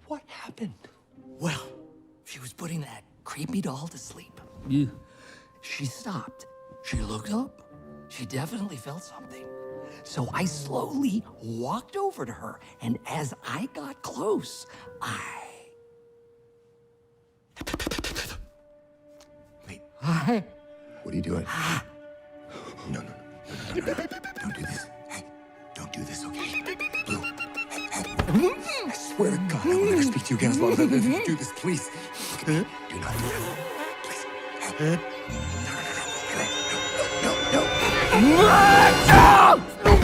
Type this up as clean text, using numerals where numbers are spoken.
What happened? Well, she was putting that creepy doll to sleep. Yeah. She stopped. She looked up. She definitely felt something. So I slowly walked over to her, and as I got close, Wait, I... what are you doing? No. Don't do this. Hey, don't do this, okay? Blue, hey. I swear to God, I will never speak to you again as long as I live. If you do this, please. Look at me. Do not do that. Please. Hey. No. No!